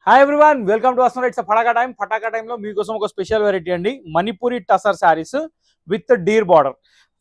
Hi everyone, welcome to అస్మర్. It's pataka time. పటాకా టైంలో మీకోసం ఒక స్పెషల్ వెరైటీ అండి, Manipuri tussar saris with deer border.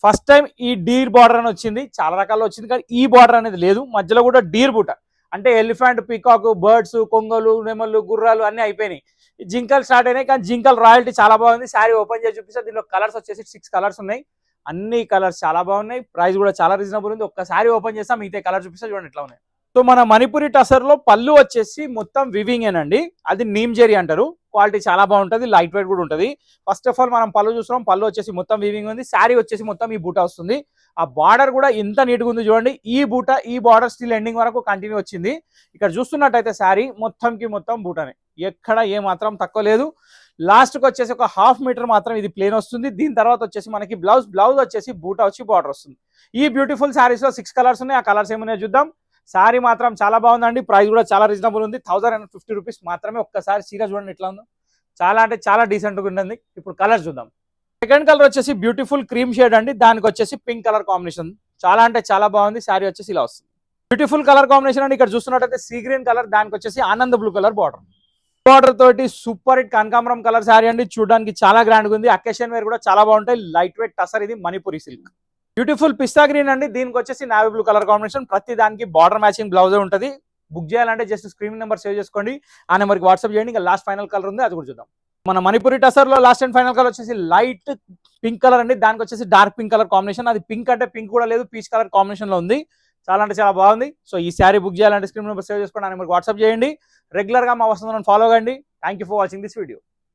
First time ఈ డీర్ బార్డర్ అని వచ్చింది, చాలా రకాల్లో వచ్చింది, కానీ ఈ బార్డర్ అనేది లేదు. మధ్యలో కూడా డీర్ బూట అంటే ఎలిఫెంట్, పీకాక్, బర్డ్స్, కొంగలు, నెమళ్ళు, గుర్రాలు అన్నీ అయిపోయినాయి. జింకలు స్టార్ట్ అయినాయి, కానీ జింకల్ రాయల్టీ చాలా బాగుంది. శారీ ఓపెన్ చేసి చూపిస్తే దీనిలో కలర్స్ వచ్చేసి 6 కలర్స్ ఉన్నాయి. అన్ని కలర్స్ చాలా బాగున్నాయి, ప్రైస్ కూడా చాలా రీజనబుల్ ఉంది. ఒక్కసారి ఓపెన్ చేస్తా మిగతా కలర్ చూపిస్తే చూడండి ఎట్లా ఉన్నాయి. సో మన మణిపురి టసర్లో పళ్ళు వచ్చేసి మొత్తం వివింగేనండి, అది నీమ్ జెరీ అంటారు. క్వాలిటీ చాలా బాగుంటుంది, లైట్ వెయిట్ కూడా ఉంటుంది. ఫస్ట్ ఆఫ్ ఆల్ మనం పళ్ళు చూస్తున్నాం, పళ్ళు వచ్చేసి మొత్తం వివింగ్ ఉంది. శారీ వచ్చేసి మొత్తం ఈ బూట వస్తుంది. ఆ బార్డర్ కూడా ఎంత నీట్గా ఉంది చూడండి. ఈ బూట, ఈ బార్డర్ స్టిల్ ఎండింగ్ వరకు కంటిన్యూ వచ్చింది. ఇక్కడ చూస్తున్నట్టయితే శారీ మొత్తంకి మొత్తం బూటనే, ఎక్కడ ఏ మాత్రం తక్కువ లేదు. లాస్ట్కి వచ్చేసి ఒక ½ మీటర్ మాత్రం ఇది ప్లేన్ వస్తుంది. దీని తర్వాత వచ్చేసి మనకి బ్లౌజ్ వచ్చేసి బూట వచ్చి బార్డర్ వస్తుంది. ఈ బ్యూటిఫుల్ శారీస్లో 6 కలర్స్ ఉన్నాయి. ఆ కలర్స్ ఏమున్నాయో చూద్దాం. శారీ మాత్రం చాలా బాగుందండి, ప్రైస్ కూడా చాలా రీజనబుల్ ఉంది. 1050 రూపీస్ మాత్రమే. ఒక్కసారి చీర చూడండి ఎట్లా ఉందో, చాలా అంటే చాలా డీసెంట్గా ఉంటుంది. ఇప్పుడు కలర్ చూద్దాం. సెకండ్ కలర్ వచ్చేసి బ్యూటిఫుల్ క్రీమ్ షేడ్ అండి, దానికి వచ్చేసి పింక్ కలర్ కాంబినేషన్, చాలా అంటే చాలా బాగుంది. శారీ వచ్చేసి ఇలా వస్తుంది. బ్యూటిఫుల్ కలర్ కాంబినేషన్ అండి. ఇక్కడ చూస్తున్నట్టయితే సీ గ్రీన్ కలర్, దానికి వచ్చేసి ఆనంద్ బ్లూ కలర్ బార్డర్ తోటి సూపర్ హిట్ కనకాంబరం కలర్ శారీ అండి. చూడడానికి చాలా గ్రాండ్గా ఉంది. అకేషన్ వేర్ కూడా చాలా బాగుంటాయి. లైట్ వెయిట్ టసర్, ఇది మణిపురి సిల్క్. బ్యూటిఫుల్ పిస్తా గ్రీన్ అండి, దీనికి వచ్చేసి నావీ బ్లూ కలర్ కాంబినేషన్. ప్రతి దానికి బార్డర్ మ్యాచింగ్ బ్లౌజ్ ఉంటుంది. బుక్ చేయాలంటే జస్ట్ స్క్రీన్ నెంబర్ సేవ్ చేసుకోండి, ఆ నెంబర్కి వాట్సాప్ చేయండి. ఇంకా లాస్ట్ ఫైనల్ కలర్ ఉంది, అది కూడా చూద్దాం. మన మణిపురి టసర్లో లాస్ట్ అండ్ ఫైనల్ కలర్ వచ్చేసి లైట్ పింక్ కలర్ అండి, దానికి వచ్చేసి డార్క్ పింక్ కలర్ కాంబినేషన్. అది పింక్ అంటే పింక్ కూడా లేదు, పీచ్ కలర్ కాంబినేషన్ లో ఉంది. చాలా అంటే చాలా బాగుంది. సో ఈ శారీ బుక్ చేయాలంటే స్క్రీన్ నెంబర్ సేవ్ చేసుకోండి, ఆ నెంబర్కి వాట్సాప్ చేయండి. రెగ్యులర్ గా మా వస్తుందని ఫాలో కండి. Thank you for watching this video.